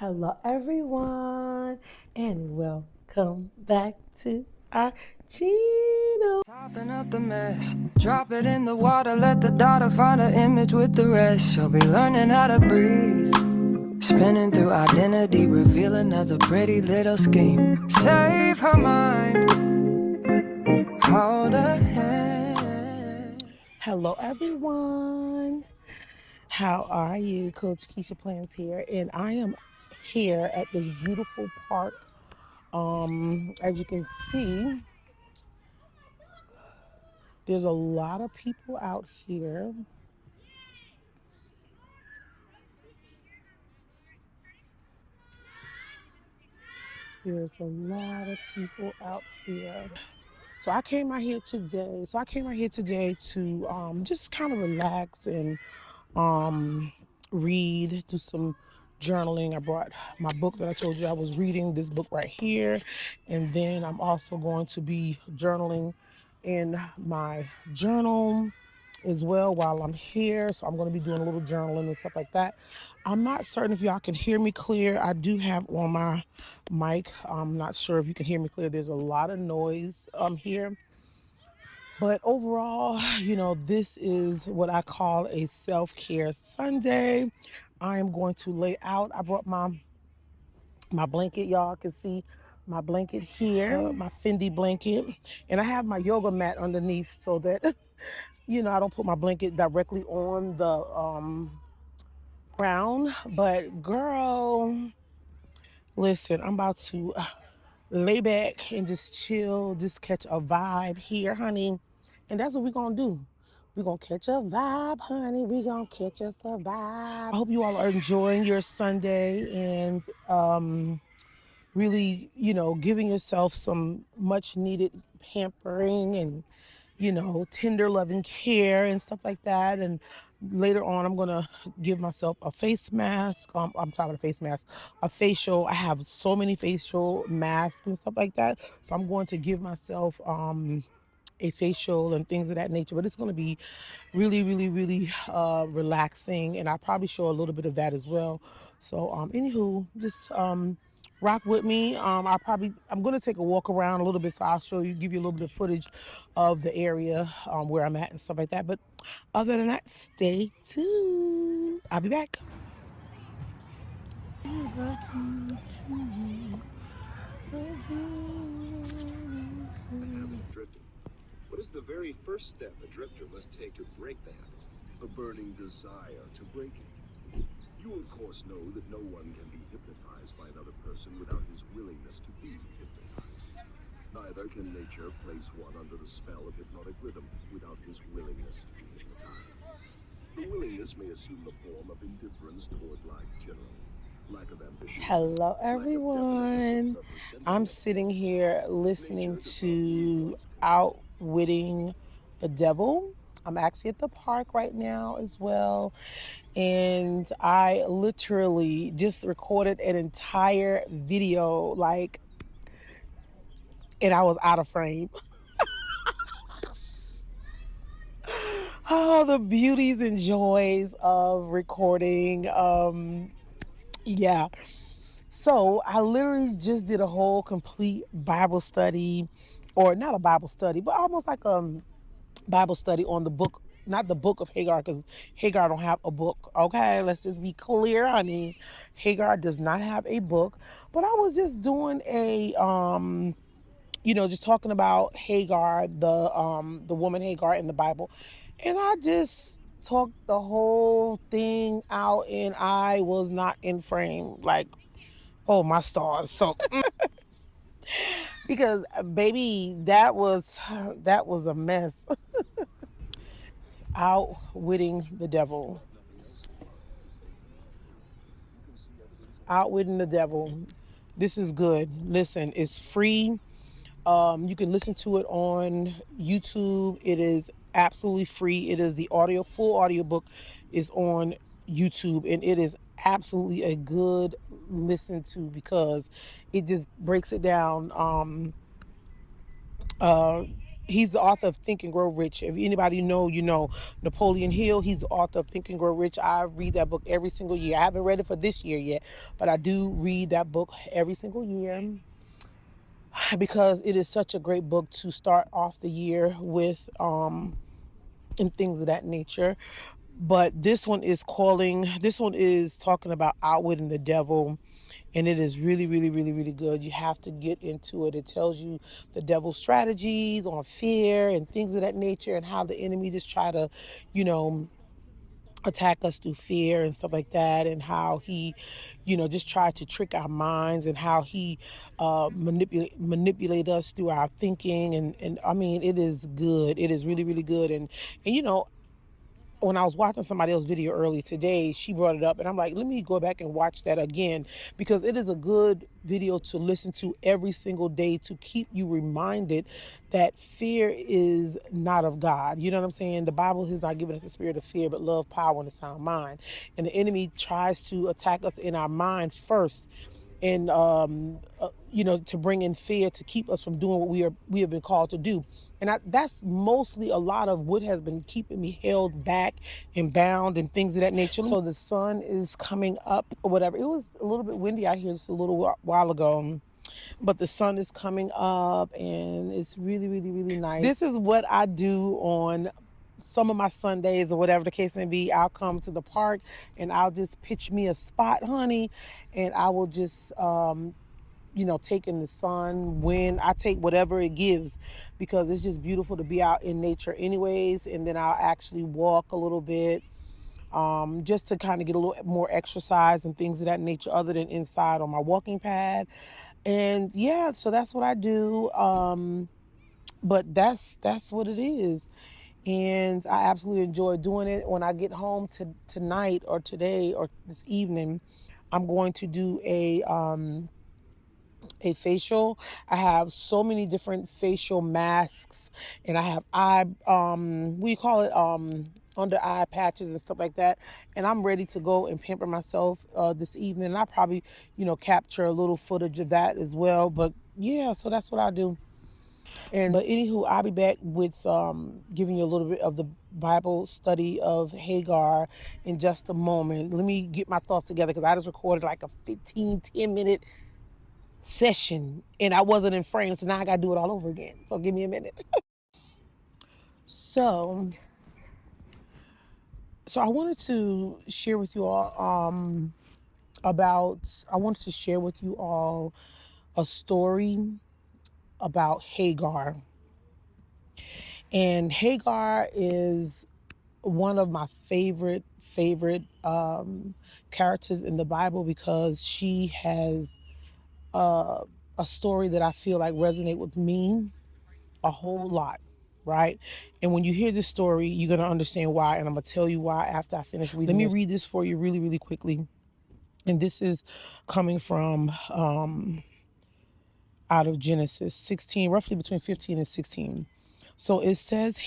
Hello, everyone, and welcome back to our channel. Soften up the mess, drop it in the water, let the daughter find her image with the rest. She'll be learning how to breathe, spinning through identity, reveal another pretty little scheme. Save her mind, hold her hand. Hello, everyone. How are you? Coach Keisha Plans here, and I am here at this beautiful park. As you can see, there's a lot of people out here. There's a lot of people out here. So I came out here today. To just kind of relax and read, do some journaling. I brought my book that I told you I was reading, this book right here. And then I'm also going to be journaling in my journal as well while I'm here. So I'm going to be doing a little journaling and stuff like that. I'm not certain if y'all can hear me clear. I do have on my mic. I'm not sure if you can hear me clear. There's a lot of noise here. But overall, this is what I call a self-care Sunday. I am going to lay out. I brought my blanket. Y'all can see my blanket here, my Fendi blanket. And I have my yoga mat underneath so that, I don't put my blanket directly on the ground. But girl, listen, I'm about to lay back and just chill, just catch a vibe here, honey. And that's what we're going to do. We're going to catch a vibe, honey. We're going to catch us a vibe. I hope you all are enjoying your Sunday and really, giving yourself some much needed pampering and, tender loving care and stuff like that. And later on, I'm going to give myself a face mask. I'm talking a face mask, a facial. I have so many facial masks and stuff like that. So I'm going to give myself a facial and things of that nature. But it's going to be really, really, really relaxing. And I'll probably show a little bit of that as well. So, anywho, just rock with me. I'm going to take a walk around a little bit. So I'll show you, give you a little bit of footage of the area where I'm at and stuff like that. But other than that, stay tuned. I'll be back. Habit of drifting. What is the very first step a drifter must take to break the habit? A burning desire to break it. You of course know that no one can be hypnotized by another person without his willingness to be hypnotized. Neither can nature place one under the spell of hypnotic rhythm without his willingness to be hypnotized. The willingness may assume the form of indifference toward life generally, lack of ambition. Hello, everyone. I'm sitting here listening to Outwitting the Devil. I'm actually at the park right now as well. And I literally just recorded an entire video, and I was out of frame. Oh, the beauties and joys of recording. Yeah. So I literally just did a whole complete Bible study, or not a Bible study, but almost like a Bible study on the book, not the book of Hagar, because Hagar don't have a book. Okay, let's just be clear, honey. Hagar does not have a book. But I was just doing a just talking about Hagar, the woman Hagar in the Bible. And I just talked the whole thing out and I was not in frame. Like, oh my stars. So because baby, that was a mess. Outwitting the devil. Outwitting the devil. This is good. Listen, it's free. You can listen to it on YouTube. It is absolutely free. It is the full audio book is on YouTube, and it is absolutely a good listen to because it just breaks it down. Uh, He's the author of Think and Grow Rich. If anybody know, you know Napoleon Hill. He's the author of Think and Grow Rich. I read that book every single year. I haven't read it for this year yet, but I do read that book every single year because it is such a great book to start off the year with, and things of that nature. But this one is talking about outwitting the devil, and it is really, really, really, really good. You have to get into it. It tells you the devil's strategies on fear and things of that nature, and how the enemy just try to, you know, attack us through fear and stuff like that, and how he, just try to trick our minds, and how he manipulate us through our thinking. And I mean, it is good. It is really, really good. And when I was watching somebody else's video earlier today, she brought it up, and I'm like, let me go back and watch that again, because it is a good video to listen to every single day to keep you reminded that fear is not of God. You know what I'm saying? The Bible has not given us a spirit of fear, but love, power, and a sound mind. And the enemy tries to attack us in our mind first, and to bring in fear to keep us from doing what we have been called to do. And that's mostly a lot of what has been keeping me held back and bound and things of that nature. So the sun is coming up or whatever. It was a little bit windy out here just a little while ago, but the sun is coming up, and it's really, really, really nice. This is what I do on some of my Sundays, or whatever the case may be. I'll come to the park, and I'll just pitch me a spot, honey, and I will just take in the sun, when I take whatever it gives, because it's just beautiful to be out in nature anyways. And then I'll actually walk a little bit, just to kind of get a little more exercise and things of that nature, other than inside on my walking pad. And yeah, so that's what I do. But that's what it is. And I absolutely enjoy doing it. When I get home tonight, or today, or this evening, I'm going to do a facial. I have so many different facial masks, and I have we call it under eye patches and stuff like that. And I'm ready to go and pamper myself this evening. And I probably, capture a little footage of that as well. But yeah, so that's what I do. And but anywho, I'll be back with giving you a little bit of the Bible study of Hagar in just a moment. Let me get my thoughts together, because I just recorded like a 10-minute session, and I wasn't in frame, so now I gotta do it all over again. So give me a minute. So I wanted to share with you all about I wanted to share with you all a story about Hagar. And Hagar is one of my favorite characters in the Bible, because she has uh, a story that I feel like resonate with me a whole lot, right? And when you hear this story, you're gonna understand why, and I'm gonna tell you why after I finish reading. Let me read this for you really, really quickly. And this is coming from out of Genesis 16, roughly between 15 and 16. So it says,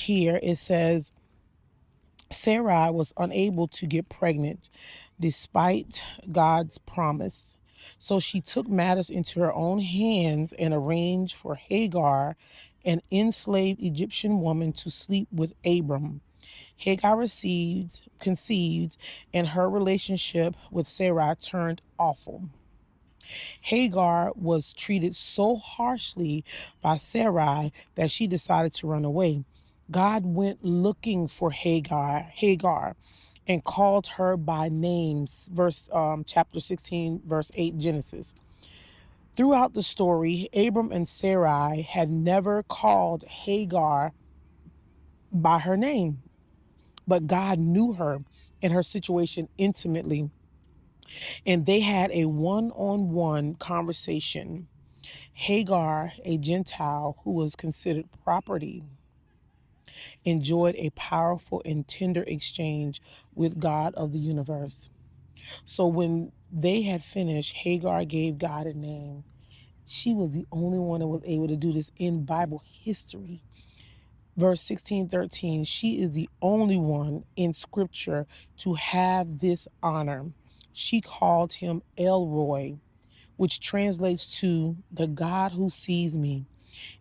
Sarai was unable to get pregnant despite God's promise. So she took matters into her own hands and arranged for Hagar, an enslaved Egyptian woman, to sleep with Abram. Hagar conceived, and her relationship with Sarai turned awful. Hagar was treated so harshly by Sarai that she decided to run away. God went looking for Hagar, and called her by names. Chapter 16, verse 8, Genesis. Throughout the story, Abram and Sarai had never called Hagar by her name, but God knew her and her situation intimately, and they had a one-on-one conversation. Hagar, a Gentile who was considered property, enjoyed a powerful and tender exchange with God of the universe. So when they had finished, Hagar gave God a name. She was the only one that was able to do this in Bible history. Verse 16:13, she is the only one in scripture to have this honor. She called him El Roi, which translates to the God who sees me.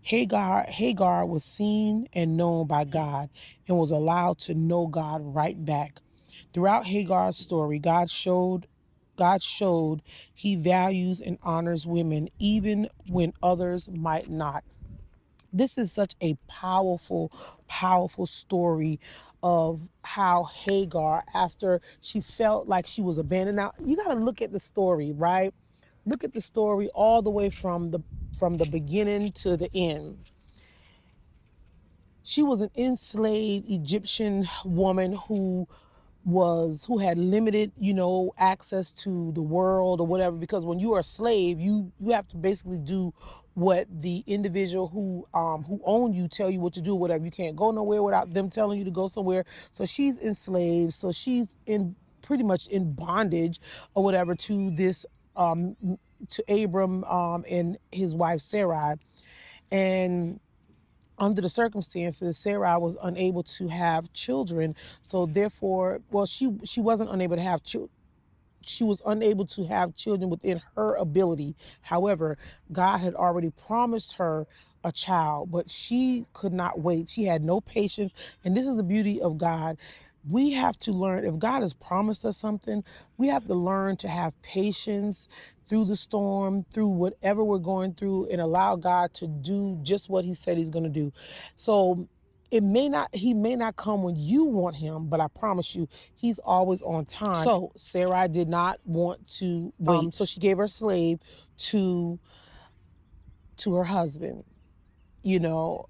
Hagar was seen and known by God and was allowed to know God right back. Throughout Hagar's story, God showed he values and honors women even when others might not. This is such a powerful, powerful story of how Hagar, after she felt like she was abandoned. Now you got to look at the story, right? Look at the story all the way from the beginning to the end. She was an enslaved Egyptian woman who had limited, access to the world or whatever, because when you are a slave, you have to basically do what the individual who own you tell you what to do, whatever. You can't go nowhere without them telling you to go somewhere. So she's enslaved, so she's in pretty much in bondage or whatever to this um to Abram and his wife Sarai. And under the circumstances, Sarah was unable to have children. So therefore, well, she wasn't unable to have children. She was unable to have children within her ability. However, God had already promised her a child, but she could not wait. She had no patience. And this is the beauty of God. We have to learn, if God has promised us something, we have to learn to have patience through the storm, through whatever we're going through, and allow God to do just what He said He's going to do. So He may not come when you want Him, but I promise you, He's always on time. So Sarai did not want to wait. So she gave her slave to her husband. You know,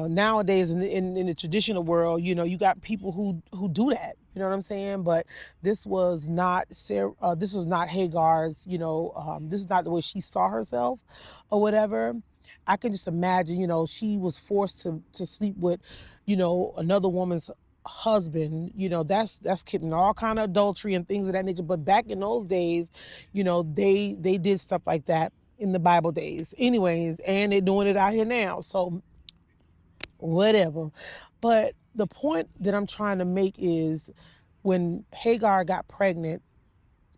nowadays in the traditional world, you got people who do that. You know what I'm saying? But this was not Sarah. This was not Hagar's. This is not the way she saw herself, or whatever. I can just imagine. She was forced to sleep with, another woman's husband. That's committing all kind of adultery and things of that nature. But back in those days, they did stuff like that in the Bible days. Anyways, and they're doing it out here now. So whatever. But the point that I'm trying to make is when Hagar got pregnant,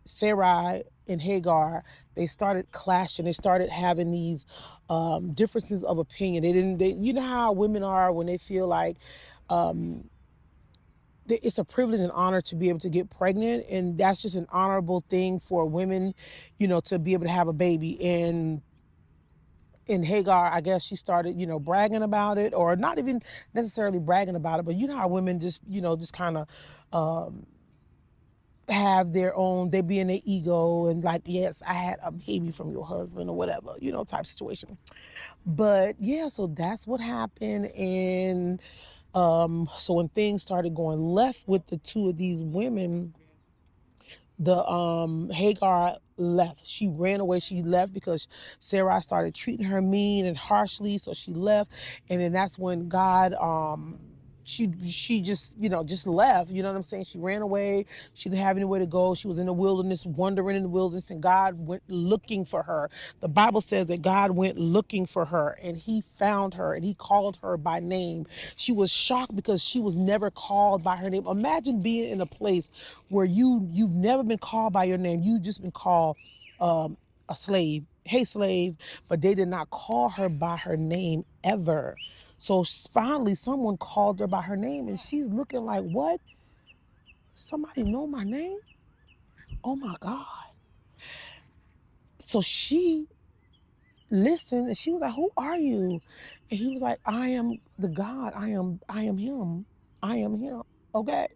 Sarai and Hagar, they started clashing. They started having these differences of opinion. You know how women are when they feel like um, it's a privilege and honor to be able to get pregnant. And that's just an honorable thing for women, to be able to have a baby. And Hagar, I guess she started, bragging about it, or not even necessarily bragging about it, but you know how women just, just kind of um, have their own, they be in their ego and like, yes, I had a baby from your husband or whatever, type situation. But yeah, so that's what happened. And so when things started going left with the two of these women, the Hagar left. She ran away. She left because Sarah started treating her mean and harshly, so she left. And then that's when God she just just left. You know what I'm saying? She ran away. She didn't have anywhere to go. She was in the wilderness, wandering in the wilderness, and God went looking for her. The Bible says that God went looking for her, and He found her, and He called her by name. She was shocked because she was never called by her name. Imagine being in a place where you've never been called by your name. You've just been called um, a slave. Hey, slave. But they did not call her by her name ever. So finally, someone called her by her name, and she's looking like, what? Somebody know my name? Oh my God. So she listened, and she was like, who are you? And he was like, I am the God. I am him. I am him. Okay.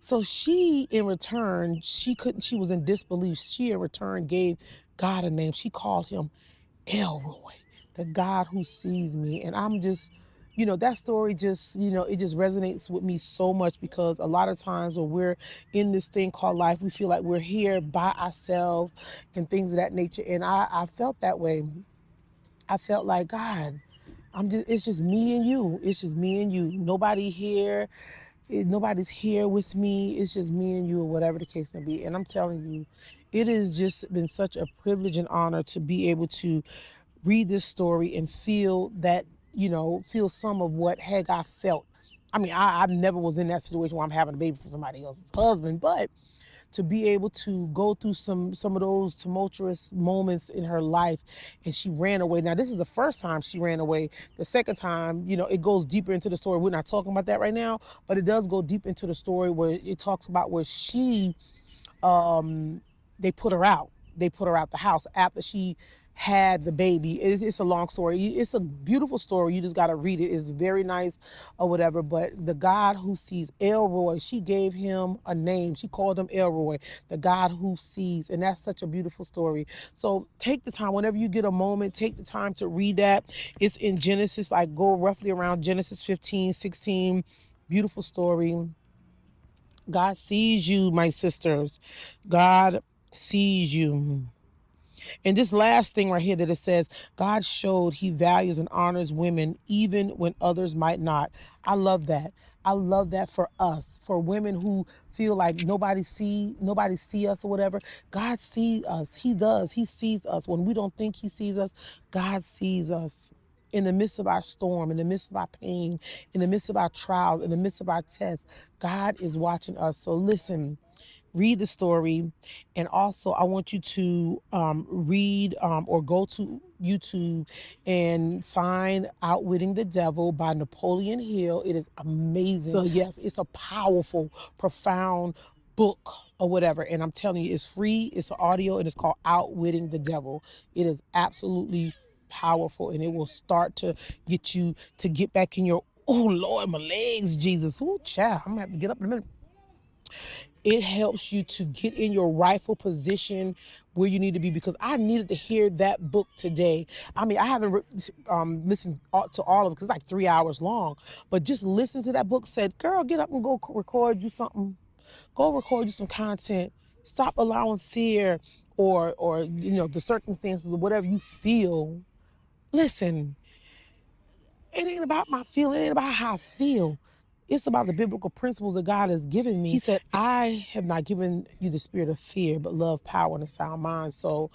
So she, in return, she was in disbelief. She, in return, gave God a name. She called him Elroy, the God who sees me. And I'm just, that story just, it just resonates with me so much, because a lot of times when we're in this thing called life, we feel like we're here by ourselves and things of that nature. And I felt that way. I felt like, God, it's just me and you. It's just me and you. Nobody here, nobody's here with me. It's just me and you, or whatever the case may be. And I'm telling you, it has just been such a privilege and honor to be able to read this story and feel that, feel some of what Hagar felt. I mean, I never was in that situation where I'm having a baby for somebody else's husband, but to be able to go through some of those tumultuous moments in her life, and she ran away. Now this is the first time she ran away. The second time, it goes deeper into the story. We're not talking about that right now, but it does go deep into the story where it talks about where she they put her out. They put her out the house after she had the baby. It's a long story. It's a beautiful story. You just got to read it. It's very nice or whatever. But the God who sees, Elroy, she gave him a name. She called him Elroy, the God who sees. And that's such a beautiful story. So take the time, whenever you get a moment, take the time to read that. It's in Genesis, like go roughly around Genesis 15, 16. Beautiful story. God sees you, my sisters. God sees you. And this last thing right here that it says, God showed he values and honors women even when others might not. I love that. I love that for us, for women who feel like nobody see us or whatever. God sees us. He does. He sees us. When we don't think he sees us, God sees us. In the midst of our storm, in the midst of our pain, in the midst of our trials, in the midst of our tests, God is watching us. So listen, read the story. And also I want you to read or go to YouTube and find Outwitting the Devil by Napoleon Hill. It is amazing. So yes, it's a powerful, profound book or whatever. And I'm telling you, it's free, it's an audio, and it's called Outwitting the Devil. It is absolutely powerful, and it will start to get you to get back in your, oh Lord, my legs, Jesus. Oh child, I'm gonna have to get up in a minute. It helps you to get in your rightful position where you need to be, because I needed to hear that book today. I mean, I haven't listened to all of it because it's like 3 hours long, but just listening to that book said, girl, get up and go record you something. Go record you some content. Stop allowing fear or the circumstances or whatever you feel. Listen, it ain't about my feeling. It ain't about how I feel. It's about the biblical principles that God has given me. He said, I have not given you the spirit of fear, but love, power, and a sound mind. So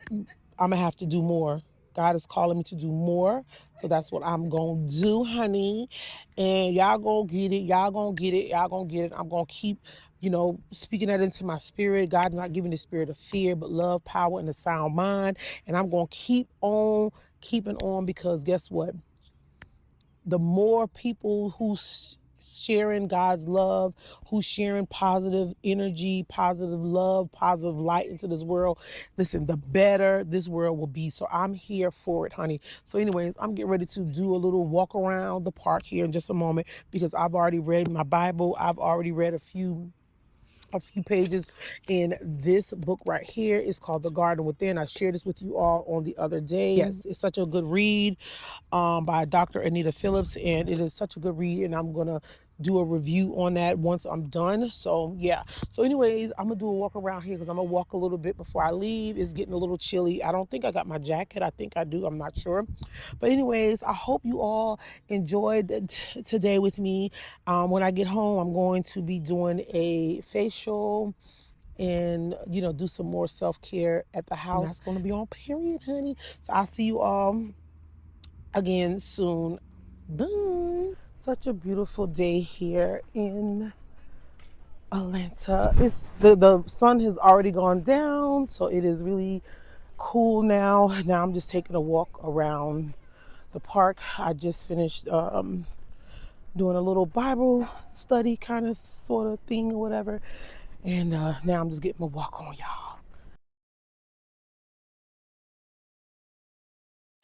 I'm going to have to do more. God is calling me to do more. So that's what I'm going to do, honey. And y'all going to get it. Y'all going to get it. Y'all going to get it. I'm going to keep, speaking that into my spirit. God not giving the spirit of fear, but love, power, and a sound mind. And I'm going to keep on keeping on, because guess what? The more people who's sharing God's love, who's sharing positive energy, positive love, positive light into this world, listen, the better this world will be. So I'm here for it, honey. So anyways, I'm getting ready to do a little walk around the park here in just a moment, because I've already read my Bible. I've already read a few pages in this book right here. It's called The Garden Within. I shared this with you all on the other day. Yes, it's such a good read by Dr. Anita Phillips, and it is such a good read, and I'm gonna do a review on that once I'm done. So yeah, so anyways, I'm gonna do a walk around here because I'm gonna walk a little bit before I leave. It's getting a little chilly. I don't think I got my jacket. I think I do, I'm not sure. But anyways, I hope you all enjoyed today with me. When I get home, I'm going to be doing a facial and do some more self-care at the house. And that's going to be on period, honey. So I'll see you all again soon. Bye. Such a beautiful day here in Atlanta. It's the sun has already gone down, so it is really cool now. Now I'm just taking a walk around the park. I just finished doing a little Bible study kind of sort of thing or whatever, and now I'm just getting my walk on, y'all.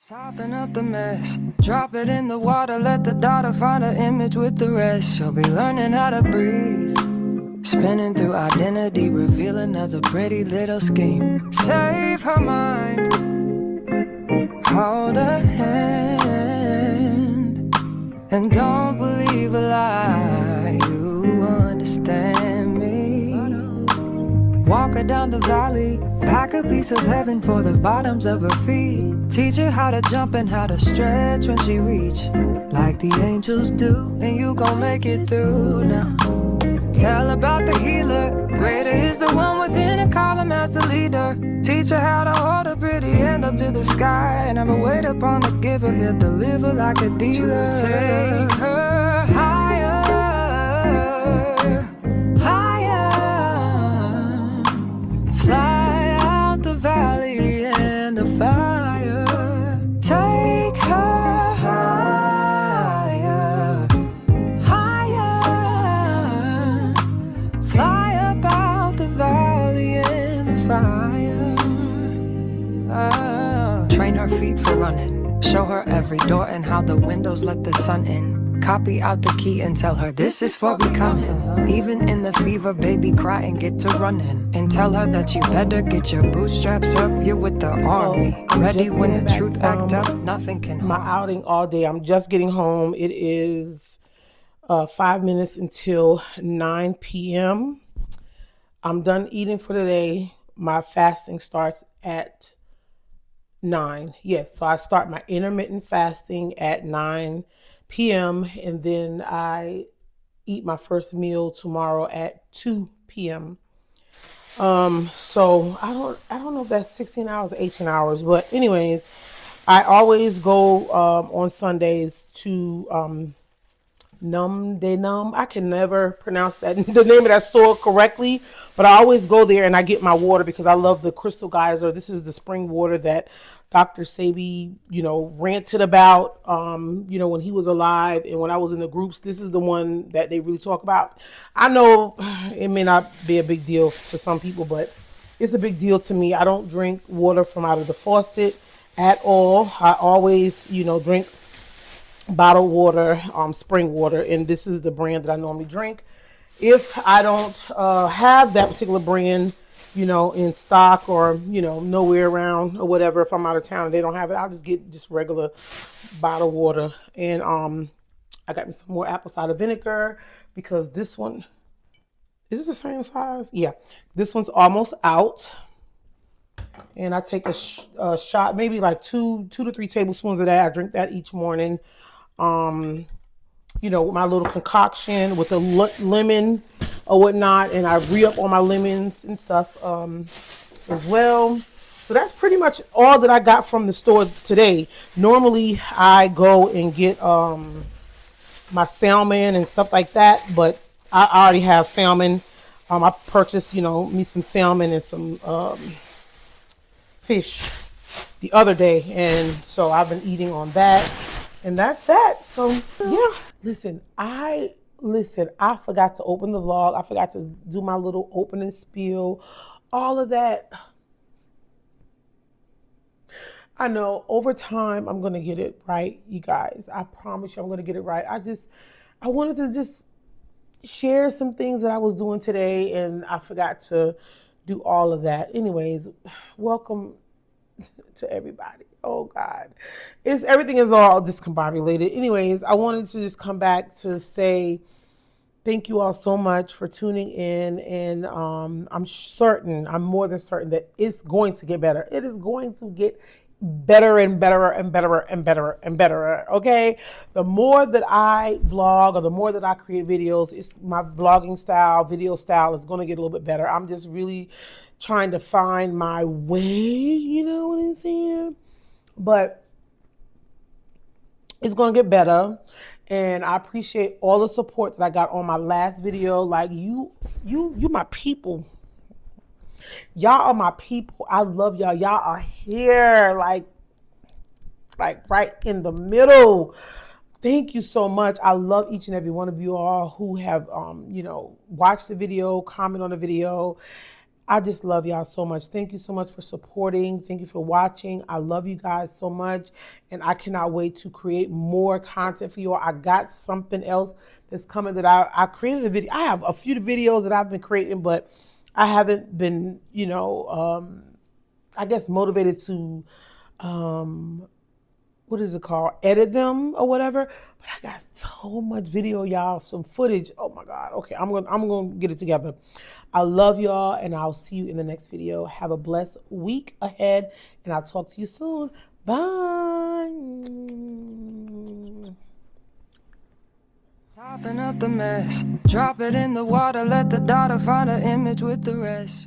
Soften up the mess, drop it in the water, let the daughter find her image with the rest. She'll be learning how to breathe, spinning through identity, reveal another pretty little scheme. Save her mind, hold her hand, and don't believe a lie, you understand me. Walk her down the valley, pack a piece of heaven for the bottoms of her feet. Teach her how to jump and how to stretch when she reach, like the angels do, and you gon' make it through now. Tell about the healer, greater is the one within, and call him as the leader. Teach her how to hold a pretty hand up to the sky, and never wait upon the giver, he'll deliver like a dealer. To take her higher, higher. her feet for running. Show her every door and how the windows let the sun in. Copy out the key and tell her this is for becoming. Even in the fever, baby, cry and get to running. And tell her that you better get your bootstraps up. You're with the army, ready when the truth act up. Nothing can my harm. outing all day. I'm just getting home. It is 5 minutes until 9 p.m. I'm done eating for the day. My fasting starts at 9. Yes, so I start my intermittent fasting at 9 p.m. and then I eat my first meal tomorrow at 2 p.m. So I don't know if that's 16 hours or 18 hours, but anyways, I always go on Sundays to Num de Num. I can never pronounce that the name of that store correctly, but I always go there and I get my water because I love the Crystal Geyser. This is the spring water that Dr. Sabi, ranted about, when he was alive and when I was in the groups. This is the one that they really talk about. I know it may not be a big deal to some people, but it's a big deal to me. I don't drink water from out of the faucet at all. I always, drink bottled water, spring water, and this is the brand that I normally drink. If I don't have that particular brand, in stock or nowhere around or whatever, if I'm out of town and they don't have it, I'll just get just regular bottled water. And I got me some more apple cider vinegar because this one is the same size. Yeah, this one's almost out. And I take a shot, maybe like two to three tablespoons of that. I drink that each morning. With my little concoction with a lemon or whatnot, and I re-up on my lemons and stuff as well. So that's pretty much all that I got from the store today. Normally I go and get my salmon and stuff like that, but I already have salmon. I purchased, me some salmon and some fish the other day, and so I've been eating on that. And that's that. So yeah, I forgot to open the vlog. I forgot to do my little opening spiel. All of that. I know over time I'm gonna get it right, you guys. I promise you I'm gonna get it right. I wanted to just share some things that I was doing today and I forgot to do all of that. Anyways, welcome to everybody. Oh God, everything is all discombobulated. Anyways, I wanted to just come back to say thank you all so much for tuning in, and I'm more than certain that it's going to get better. It is going to get better and better and better and better and better. Okay, the more that I vlog or the more that I create videos, it's my vlogging style, video style is going to get a little bit better. I'm just really trying to find my way. You know what I'm saying? But it's going to get better. And I appreciate all the support that I got on my last video. Like you my people. Y'all are my people. I love y'all. Y'all are here. Like right in the middle. Thank you so much. I love each and every one of you all who have, watched the video, comment on the video. I just love y'all so much. Thank you so much for supporting. Thank you for watching. I love you guys so much. And I cannot wait to create more content for you all. I got something else that's coming that I created a video. I have a few videos that I've been creating, but I haven't been, I guess motivated to, what is it called? Edit them or whatever. But I got so much video, y'all, some footage. Oh my God. Okay, I'm gonna get it together. I love y'all, and I'll see you in the next video. Have a blessed week ahead, and I'll talk to you soon. Bye. Soften up the mess, drop it in the water, let the daughter find her image with the rest.